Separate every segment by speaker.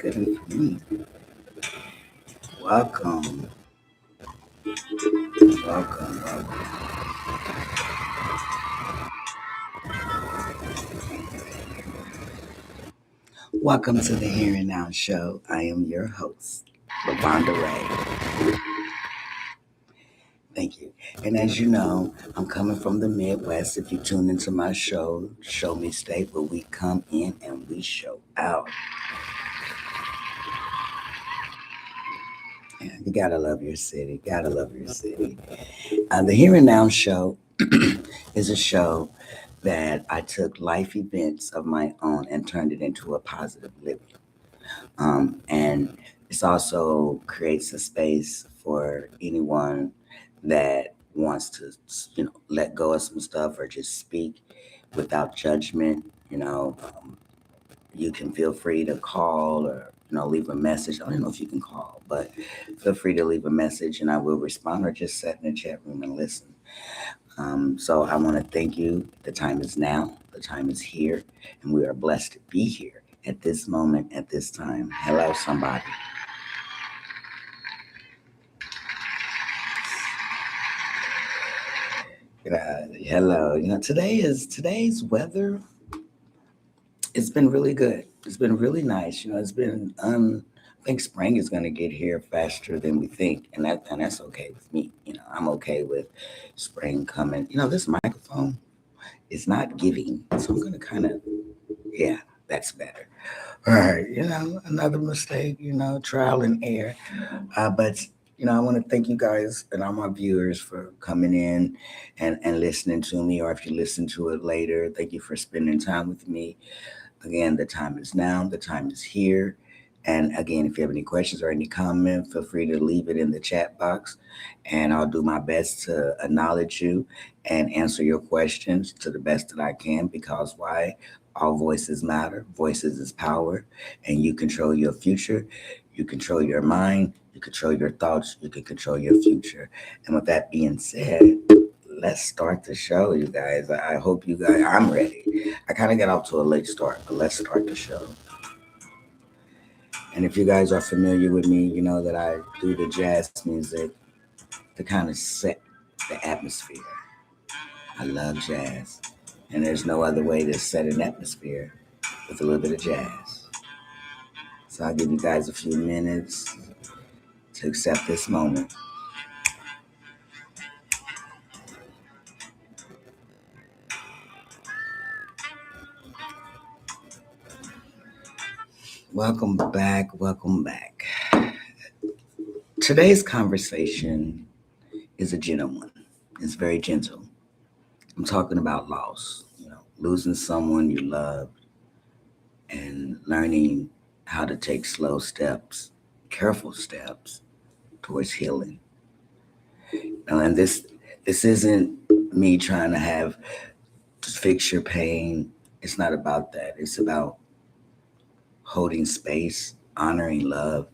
Speaker 1: Good evening. Welcome, welcome. Welcome to the Here and Now Show. I am your host, LaVonda Ray. Thank you. And as you know, I'm coming from the Midwest. If you tune into my show, Show Me State, where we come in and we show out. Yeah, you gotta love your city. Gotta love your city. The Here and Now Show is a show that I took life events of my own and turned it into a positive living. And this also creates a space for anyone that wants to, let go of some stuff or just speak without judgment. You can feel free to call or leave a message. I don't know if you can call, but feel free to leave a message and I will respond or just sit in the chat room and listen. So I want to thank you. The time is now. The time is here, and we are blessed to be here at this moment, at this time. Hello, somebody. Hello. Today's weather. It's been really good. It's been really nice. It's been. I think spring is going to get here faster than we think, and that's okay with me. I'm okay with spring coming. This microphone is not giving, so I'm going to kind of. Yeah, that's better. All right, another mistake, trial and error. But I want to thank you guys and all my viewers for coming in and listening to me, or if you listen to it later, thank you for spending time with me. Again, the time is now, the time is here. And again, if you have any questions or any comment, feel free to leave it in the chat box, and I'll do my best to acknowledge you and answer your questions to the best that I can. Because why? All voices matter. Voices is power, and you control your future. You control your mind. You control your thoughts. You can control your future. And with that being said, let's start the show, you guys. I hope you guys. I'm ready. I kind of got off to a late start, but let's start the show. And if you guys are familiar with me, you know that I do the jazz music to kind of set the atmosphere. I love jazz. And there's no other way to set an atmosphere with a little bit of jazz. So I'll give you guys a few minutes to accept this moment. Welcome back. Welcome back. Today's conversation is a gentle one. It's very gentle. I'm talking about loss, losing someone you love and learning how to take slow steps, careful steps towards healing. And this isn't me trying to have to fix your pain. It's not about that. It's about holding space, honoring love,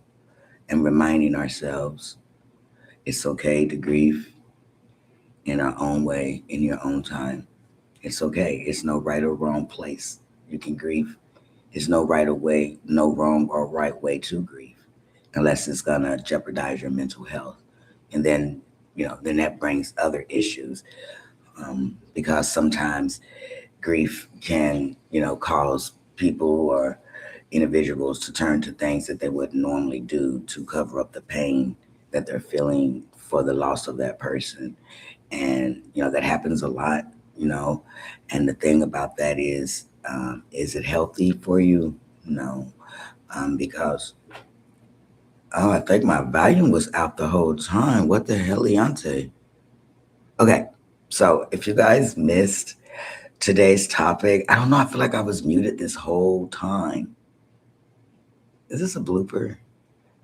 Speaker 1: and reminding ourselves it's okay to grieve in our own way, in your own time. It's okay. It's no right or wrong place. You can grieve. There's no right or way, no wrong or right way to grieve, unless it's gonna jeopardize your mental health. And then that brings other issues, because sometimes grief can, cause people or individuals to turn to things that they would normally do to cover up the pain that they're feeling for the loss of that person. And that happens a lot. And the thing about that is it healthy for you? No. Because I think my volume was out the whole time. What the hell, Leonte? Okay, so if you guys missed today's topic, I don't know. I feel like I was muted this whole time. Is this a blooper?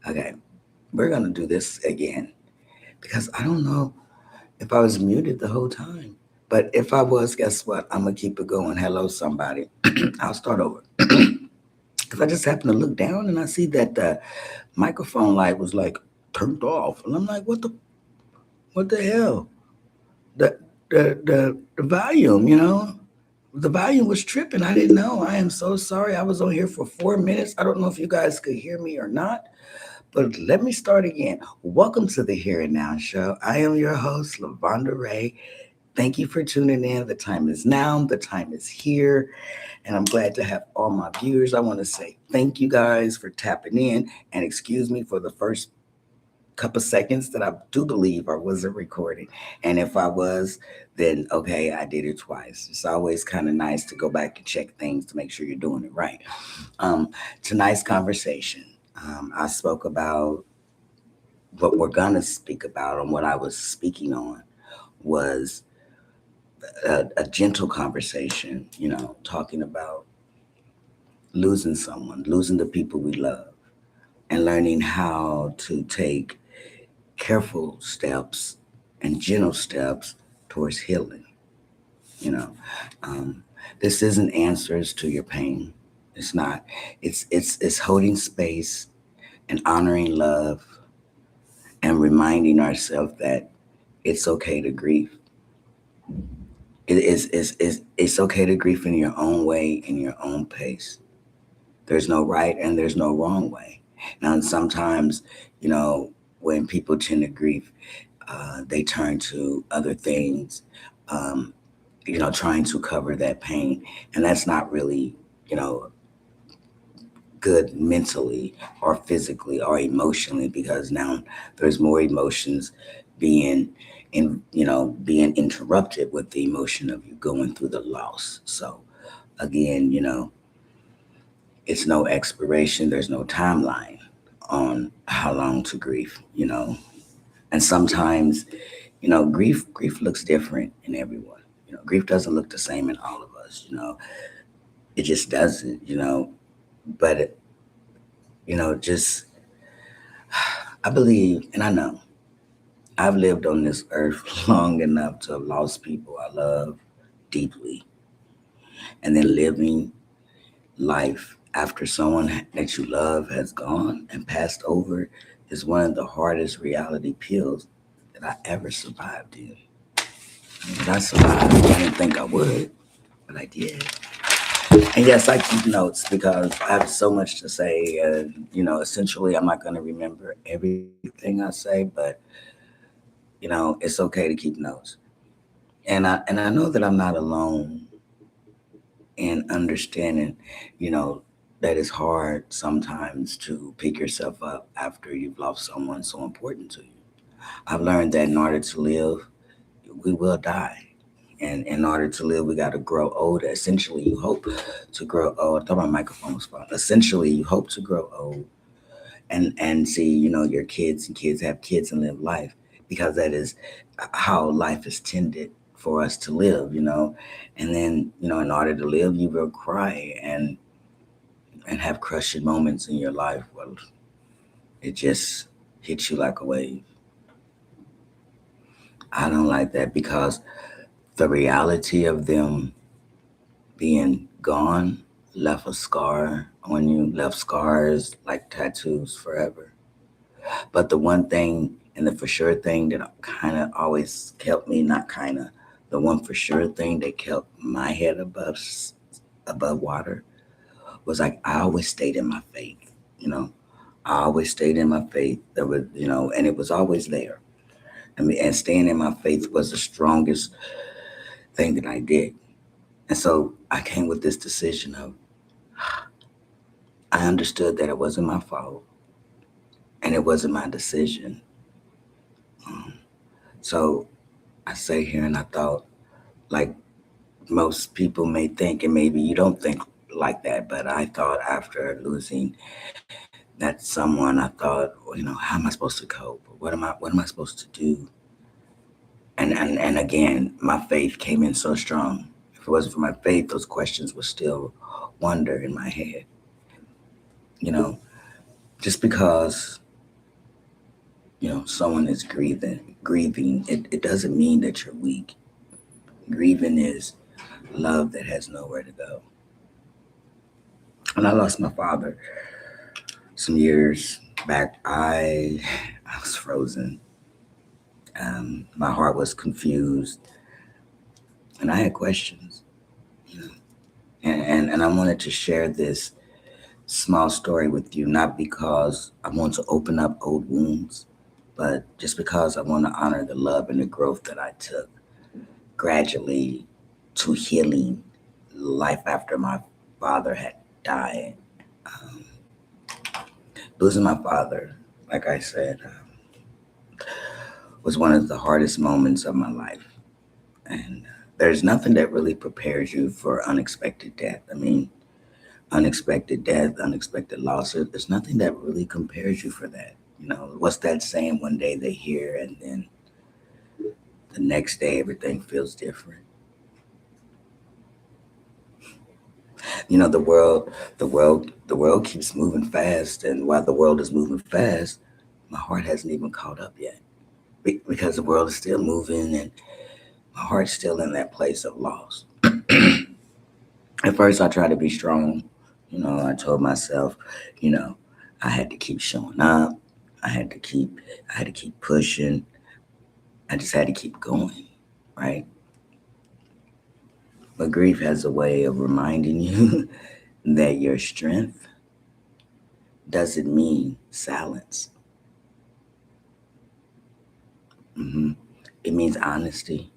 Speaker 1: Okay, we're gonna do this again because I don't know if I was muted the whole time. But if I was, guess what? I'm gonna keep it going. Hello, somebody. I'll start over. Because I just happened to look down and I see that the microphone light was like turned off, and I'm like, what the hell? The volume, The volume was tripping. I didn't know. I am so sorry. I was on here for 4 minutes. I don't know if you guys could hear me or not, but let me start again. Welcome to the Here and Now Show. I am your host, LaVonda Ray. Thank you for tuning in. The time is now. The time is here. And I'm glad to have all my viewers. I want to say thank you guys for tapping in. And excuse me for the first couple seconds that I do believe I wasn't recording. And if I was, then okay, I did it twice. It's always kind of nice to go back and check things to make sure you're doing it right. Um, Tonight's conversation, I spoke about what we're going to speak about, and what I was speaking on was a gentle conversation, talking about losing someone, losing the people we love, and learning how to take careful steps and gentle steps towards healing. You know, um, this isn't answers to your pain. It's not. It's holding space and honoring love and reminding ourselves that it's okay to grieve. It's okay to grieve in your own way, in your own pace. There's no right and there's no wrong way. Now, sometimes, when people tend to grieve, they turn to other things, um, trying to cover that pain. And that's not really, good mentally or physically or emotionally, because now there's more emotions being being interrupted with the emotion of you going through the loss. So again, it's no expiration, there's no timeline on how long to grieve. And sometimes, grief looks different in everyone. Grief doesn't look the same in all of us. It just doesn't. But just I believe, and I know I've lived on this earth long enough to have lost people I love deeply, and then living life after someone that you love has gone and passed over is one of the hardest reality pills that I ever survived in. But I survived. I didn't think I would, but I did. And yes, I keep notes because I have so much to say. Essentially, I'm not going to remember everything I say, but it's okay to keep notes. And I know that I'm not alone in understanding, you know, that it's hard sometimes to pick yourself up after you've lost someone so important to you. I've learned that in order to live, we will die. And in order to live, we got to grow older. Essentially, you hope to grow old. I thought my microphone was falling. Essentially, you hope to grow old and see, your kids and kids have kids and live life, because that is how life is tended for us to live. And then, in order to live, you will cry and have crushing moments in your life. Well, it just hits you like a wave. I don't like that, because the reality of them being gone left a scar on you, left scars like tattoos forever. But the one thing and the for sure thing that kind of always kept me, not kind of, the one for sure thing that kept my head above water was, like, I always stayed in my faith. You know, I always stayed in my faith. There was, and it was always there. I mean, and staying in my faith was the strongest thing that I did. And so I came with this decision of, I understood that it wasn't my fault and it wasn't my decision. Um, so I sat here and I thought, like most people may think, and maybe you don't think like that, but I thought after losing that someone, I thought, well, how am I supposed to cope? What am I supposed to do? And again, my faith came in so strong. If it wasn't for my faith, those questions would still wander in my head. You know, just because someone is grieving, it doesn't mean that you're weak. Grieving is love that has nowhere to go. And I lost my father some years back. I was frozen. My heart was confused, and I had questions. And I wanted to share this small story with you, not because I want to open up old wounds, but just because I want to honor the love and the growth that I took gradually to healing life after my father had died. Um, Losing my father, like I said, was one of the hardest moments of my life. And there's nothing that really prepares you for unexpected death. I mean, unexpected death, unexpected loss. There's nothing that really compares you for that. You know, what's that saying? One day they hear, and then the next day everything feels different. You know, the world keeps moving fast, and while the world is moving fast, my heart hasn't even caught up yet because the world is still moving, and my heart's still in that place of loss. At first, I tried to be strong. You know, I told myself, you know, I had to keep showing up. I had to keep, I had to keep pushing. I just had to keep going, right? But grief has a way of reminding you that your strength doesn't mean silence. hmm It means honesty.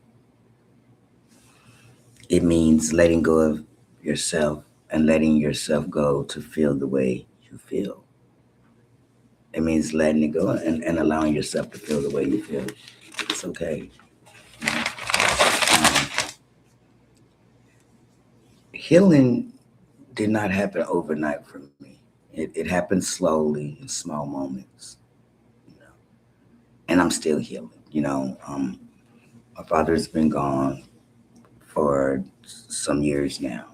Speaker 1: It means letting go of yourself and letting yourself go to feel the way you feel. It means letting it go and allowing yourself to feel the way you feel. It's okay. Healing did not happen overnight for me. It happened slowly in small moments, you know, and I'm still healing. My father's been gone for some years now,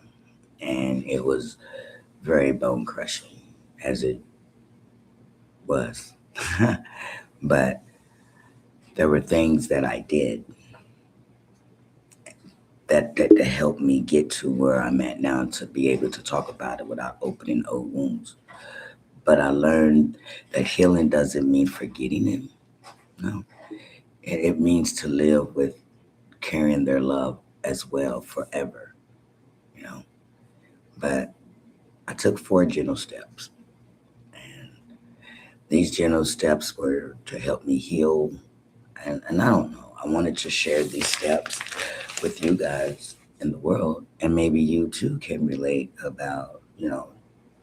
Speaker 1: and it was very bone crushing as it was. But there were things that I did that helped me get to where I'm at now to be able to talk about it without opening old wounds. But I learned that healing doesn't mean forgetting it. No, it means to live with carrying their love as well forever. You know, but I took 4 gentle steps, and these gentle steps were to help me heal. And I don't know. I wanted to share these steps with you guys in the world, and maybe you too can relate about,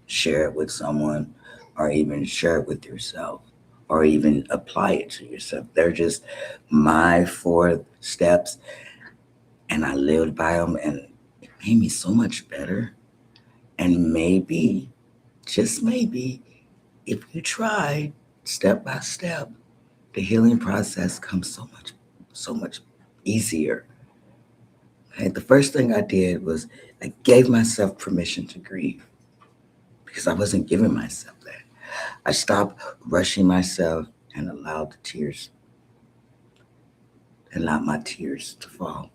Speaker 1: share it with someone, or even share it with yourself, or even apply it to yourself. They're just my 4 steps, and I lived by them, and it made me so much better. And maybe, just maybe, if you tried step by step, the healing process comes so much easier. Okay? The first thing I did was I gave myself permission to grieve because I wasn't giving myself that. I stopped rushing myself and allowed my tears to fall.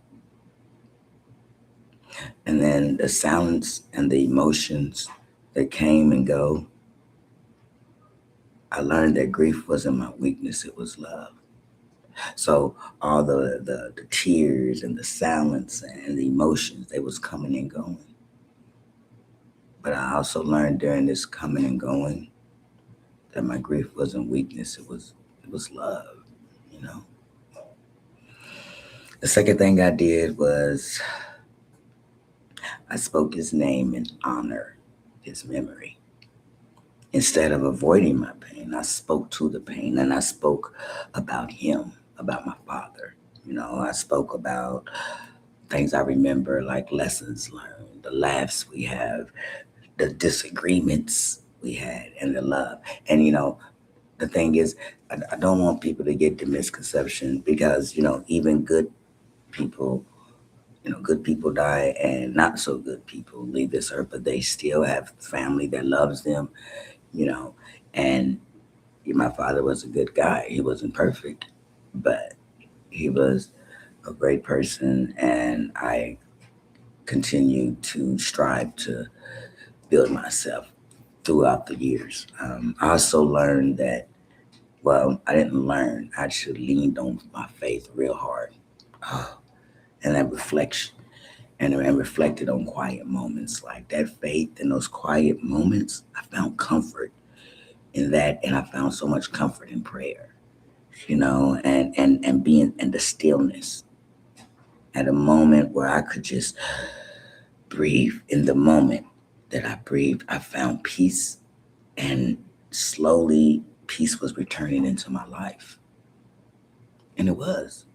Speaker 1: And then the silence and the emotions that came and go, I learned that grief wasn't my weakness, it was love. So all the tears and the silence and the emotions, they was coming and going. But I also learned during this coming and going that my grief wasn't weakness, it was love, you know. The second thing I did was I spoke his name in honor, his memory. Instead of avoiding my pain, I spoke to the pain, and I spoke about him, about my father. I spoke about things I remember, like lessons learned, the laughs we have, the disagreements we had, and the love. And the thing is, I don't want people to get the misconception because even people good people die and not so good people leave this earth, but they still have family that loves them, you know. And my father was a good guy. He wasn't perfect, but he was a great person, and I continued to strive to build myself throughout the years. I also learned that, well, I didn't learn, I actually leaned on my faith real hard. And that reflection. and reflected on quiet moments like that faith in those quiet moments. I found comfort in that, and I found so much comfort in prayer, and being in the stillness at a moment where I could just breathe. In the moment that I breathed, I found peace, and slowly peace was returning into my life. And it was.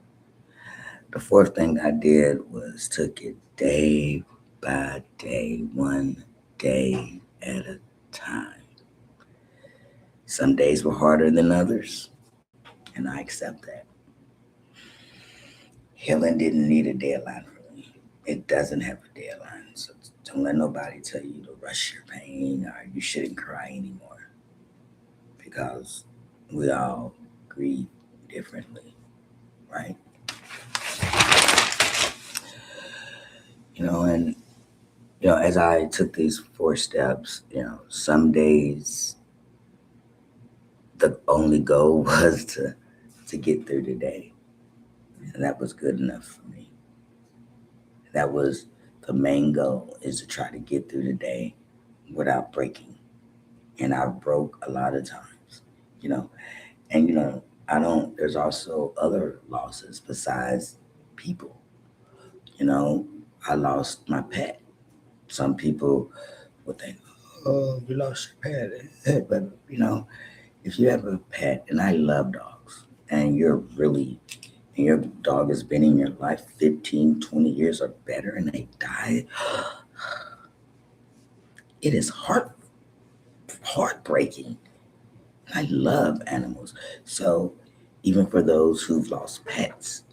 Speaker 1: The fourth thing I did was took it day by day, one day at a time. Some days were harder than others, and I accept that. Healing didn't need a deadline for me. It doesn't have a deadline. So don't let nobody tell you to rush your pain or you shouldn't cry anymore, because we all grieve differently, right? And as I took these 4 steps, some days the only goal was to get through the day, and that was good enough for me. That was the main goal, is to try to get through the day without breaking. And I broke a lot of times, you know. And I don't. There's also other losses besides people. You know, I lost my pet. Some people would think, "Oh, you lost your pet," but if you have a pet, and I love dogs, and your dog has been in your life 15, 20 years or better, and they die, it is heartbreaking. I love animals. So even for those who've lost pets,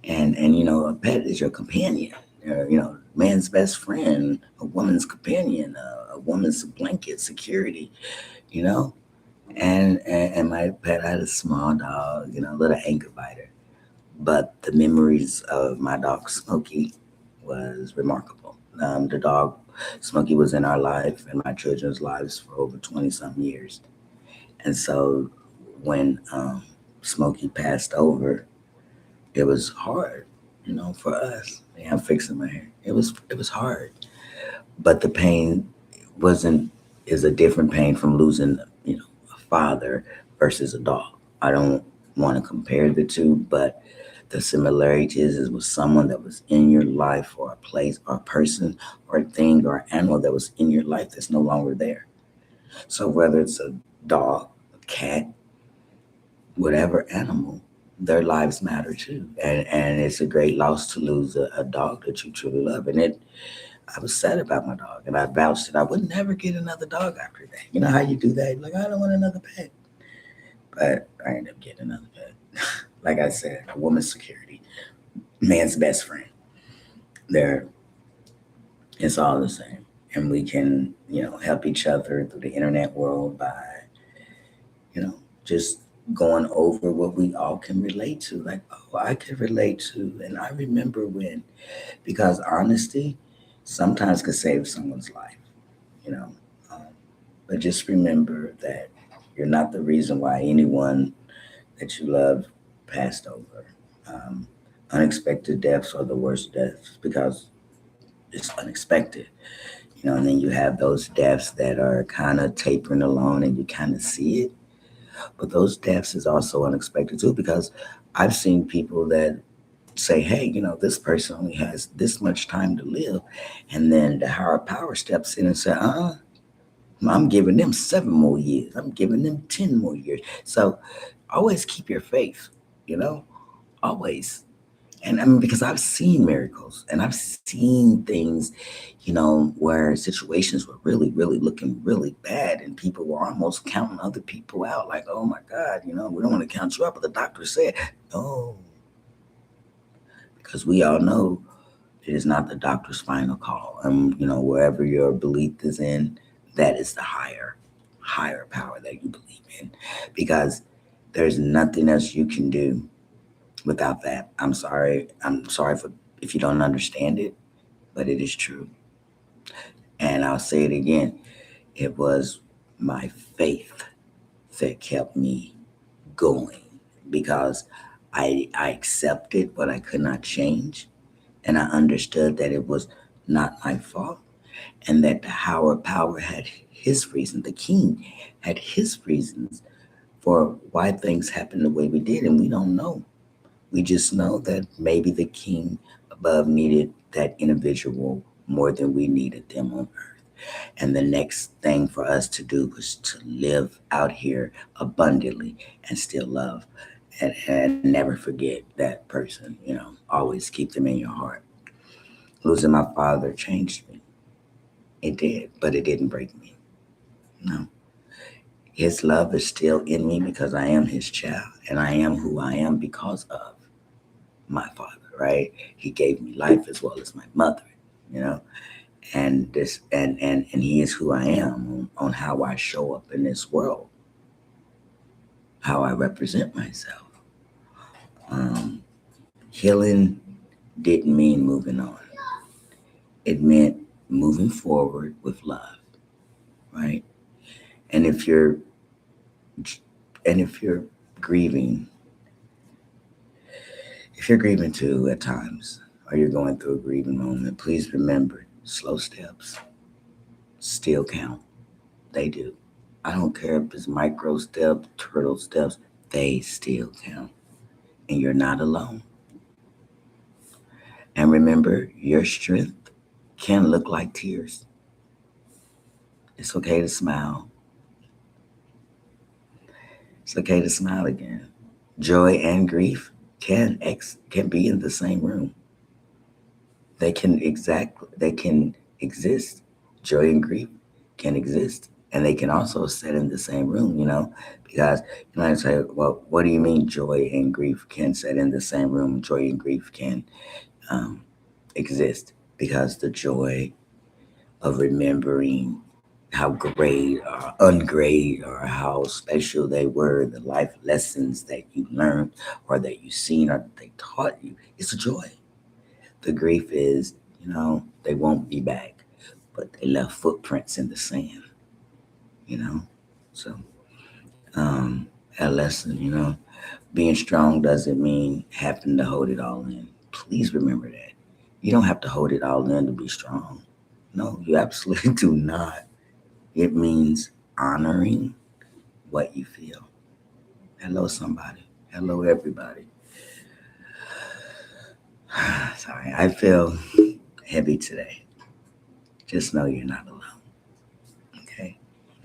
Speaker 1: and a pet is your companion. Man's best friend, a woman's companion, a woman's blanket, security. You know, and my pet had a small dog, a little ankle biter. But the memories of my dog Smokey was remarkable. The dog Smokey was in our life and my children's lives for over 20 some years. And so when Smokey passed over, it was hard, for us. Yeah, I'm fixing my hair. It was hard, but the pain wasn't is a different pain from losing, a father versus a dog. I don't want to compare the two, but the similarities is with someone that was in your life, or a place, or a person, or a thing, or an animal that was in your life that's no longer there. So whether it's a dog, a cat, whatever animal, their lives matter too. And it's a great loss to lose a dog that you truly love. And I was sad about my dog, and I vouched that I would never get another dog after that. You know how you do that? Like, I don't want another pet. But I ended up getting another pet. Like I said, a woman's security, man's best friend. There, it's all the same. And we can, help each other through the internet world by, just going over what we all can relate to. Like, oh, I can relate to, and I remember when, because honesty sometimes can save someone's life, you know. Um, but just remember that you're not the reason why anyone that you love passed over. Um, Unexpected deaths are the worst deaths because it's unexpected, and then you have those deaths that are kind of tapering along and you kind of see it. But those deaths is also unexpected too, because I've seen people that say, hey, this person only has this much time to live. And then the higher power steps in and say, I'm giving them 7 more years. I'm giving them 10 more years. So always keep your faith, always. And I mean, because I've seen miracles and I've seen things, where situations were really, really looking really bad and people were almost counting other people out. Like, oh my God, we don't want to count you out. But the doctor said, no, because we all know it is not the doctor's final call. And, wherever your belief is in, that is the higher power that you believe in, because there's nothing else you can do without that. I'm sorry. I'm sorry for if you don't understand it, but it is true. And I'll say it again. It was my faith that kept me going, because I accepted what I could not change, And I understood that it was not my fault and that the higher power had his reason. The king had his reasons for why things happened the way we did, and we don't know. We just know that maybe the king above needed that individual more than we needed them on earth. And the next thing for us to do was to live out here abundantly and still love and never forget that person, always keep them in your heart. Losing my father changed me. It did, but it didn't break me. No. His love is still in me because I am his child and I am who I am because of my father, right? He gave me life as well as my mother, you know, and this and he is who I am on how I show up in this world, how I represent myself. Um, Healing didn't mean moving on. It meant moving forward with love, right? And if you're grieving, if you're grieving too at times, or you're going through a grieving moment, please remember slow steps still count. They do. I don't care if it's micro steps, turtle steps, they still count. And you're not alone. And remember, your strength can look like tears. It's okay to smile. It's okay to smile again. Joy and grief can be in the same room. They can exist. Joy and grief can exist. And they can also sit in the same room, because you might say, well, what do you mean joy and grief can sit in the same room? Joy and grief can um, exist because the joy of remembering how great or ungreat or how special they were, the life lessons that you learned or that you seen or that they taught you, it's a joy. The grief is, they won't be back, but they left footprints in the sand, you know? So, a lesson, being strong doesn't mean having to hold it all in. Please remember that. You don't have to hold it all in to be strong. No, you absolutely do not. It means honoring what you feel. Hello, somebody. Hello, everybody. Sorry, I feel heavy today. Just know you're not alone. Okay?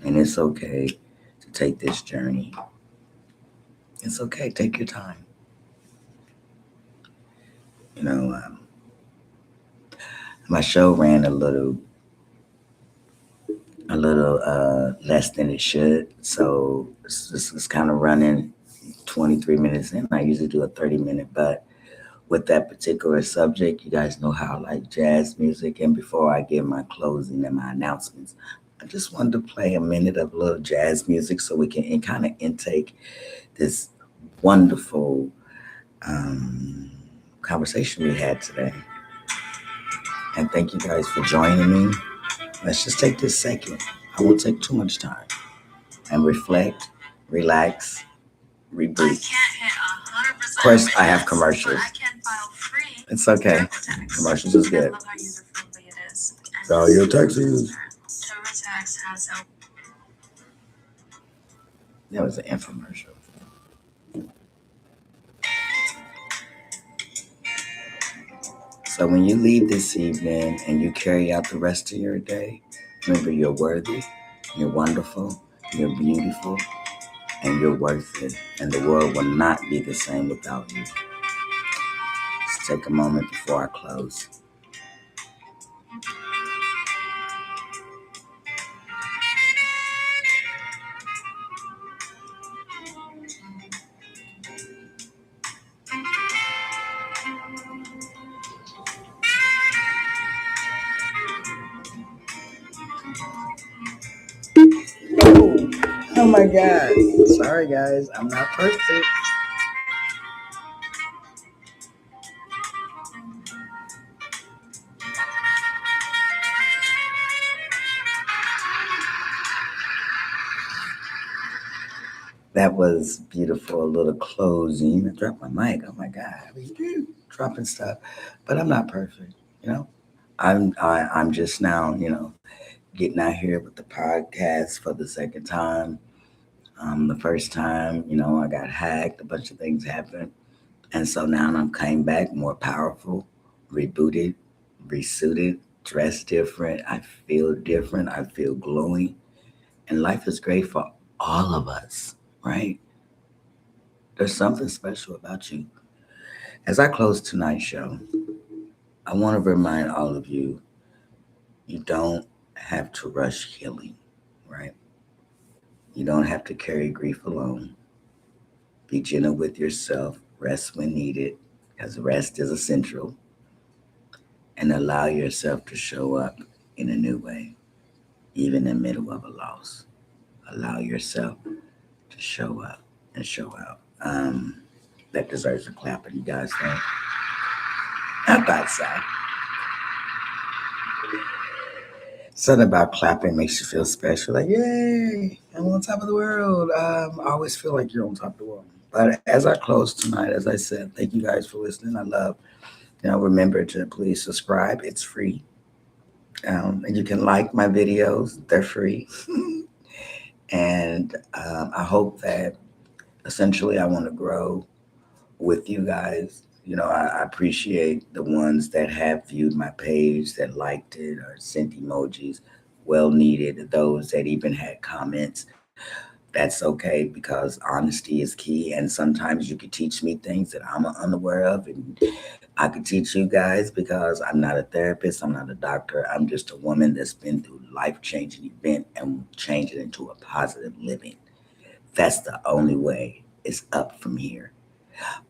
Speaker 1: And it's okay to take this journey. It's okay. Take your time. You know, my show ran a little less than it should. So it's kind of running 23 minutes in. I usually do a 30-minute, but with that particular subject, you guys know how I like jazz music. And before I give my closing and my announcements, I just wanted to play a minute of a little jazz music so we can kind of intake this wonderful conversation we had today. And thank you guys for joining me. Let's just take this second. I won't take too much time and reflect, relax, reboot. Of course, I have commercials. It's okay. Commercials is good. Call your taxis. That was an infomercial. So when you leave this evening and you carry out the rest of your day, remember you're worthy, you're wonderful, you're beautiful, and you're worth it. And the world will not be the same without you. Let's take a moment before I close. Oh, oh my God. Sorry, guys. I'm not perfect. That was beautiful. A little closing. I dropped my mic. Oh my God. How do you do? dropping stuff, but I'm not perfect. You know, I'm just now, getting out here with the podcast for the second time. The first time, I got hacked, a bunch of things happened. And so now I'm came back more powerful, rebooted, resuited, dressed different. I feel different. I feel glowing. And life is great for all of us, right? There's something special about you. As I close tonight's show, I want to remind all of you, you don't have to rush healing, right? You don't have to carry grief alone. Be gentle with yourself, rest when needed, because rest is essential, and allow yourself to show up in a new way, even in the middle of a loss. Allow yourself to show up and show out. That deserves a clap. And you guys think? I thought so. Something about clapping makes you feel special. Like, yay, I'm on top of the world. I always feel like you're on top of the world. But as I close tonight, as I said, thank you guys for listening. I love, remember to please subscribe. It's free. And you can like my videos. They're free. And I hope that essentially I want to grow with you guys. I appreciate the ones that have viewed my page, that liked it or sent emojis. Well needed. Those that even had comments. That's okay because honesty is key. And sometimes you could teach me things that I'm unaware of. And I could teach you guys because I'm not a therapist. I'm not a doctor. I'm just a woman that's been through life-changing event and change it into a positive living. That's the only way. It's up from here.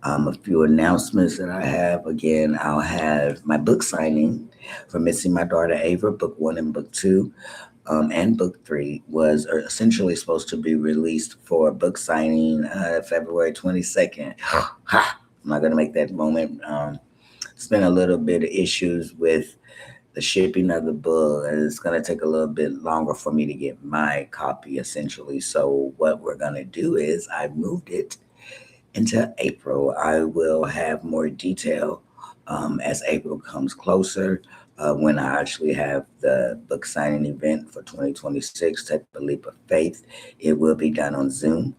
Speaker 1: A few announcements that I have. Again, I'll have my book signing for Missing My Daughter Ava, book one and book two. And book three was essentially supposed to be released for book signing February 22nd. I'm not going to make that moment. It's been a little bit of issues with the shipping of the book, and it's going to take a little bit longer for me to get my copy, essentially. So, what we're going to do is I moved it into April. I will have more detail as April comes closer. When I actually have the book signing event for 2026, Take a Leap of Faith, it will be done on Zoom.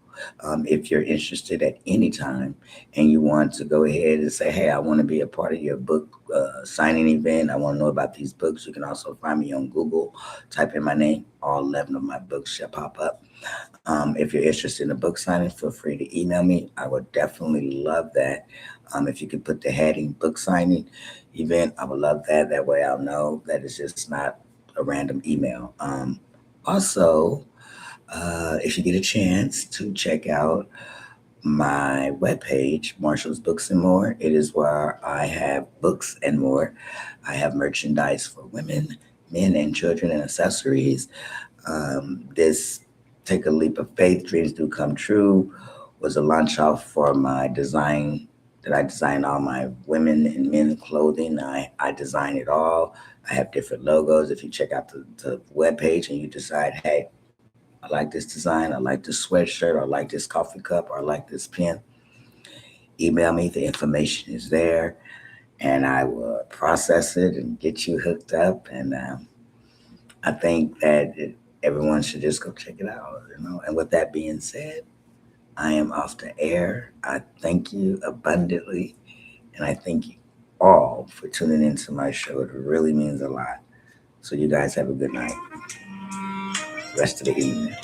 Speaker 1: If you're interested at any time and you want to go ahead and say, hey, I want to be a part of your book signing event, I want to know about these books, you can also find me on Google, type in my name, all 11 of my books shall pop up. If you're interested in a book signing, feel free to email me. I would definitely love that. If you could put the heading book signing event, I would love that. That way I'll know that it's just not a random email. Also, if you get a chance to check out my webpage, Marshall's Books and More, it is where I have books and more. I have merchandise for women, men, and children and accessories. This Take a Leap of Faith, Dreams Do Come True was a launch off for my design that I designed all my women and men clothing. I design it all. I have different logos. If you check out the webpage and you decide, hey, I like this design, I like this sweatshirt, I like this coffee cup, or I like this pen, email me. The information is there, and I will process it and get you hooked up. And I think that everyone should just go check it out. And with that being said, I am off the air. I thank you abundantly, and I thank you all for tuning into my show. It really means a lot. So you guys have a good night. Rest of the evening.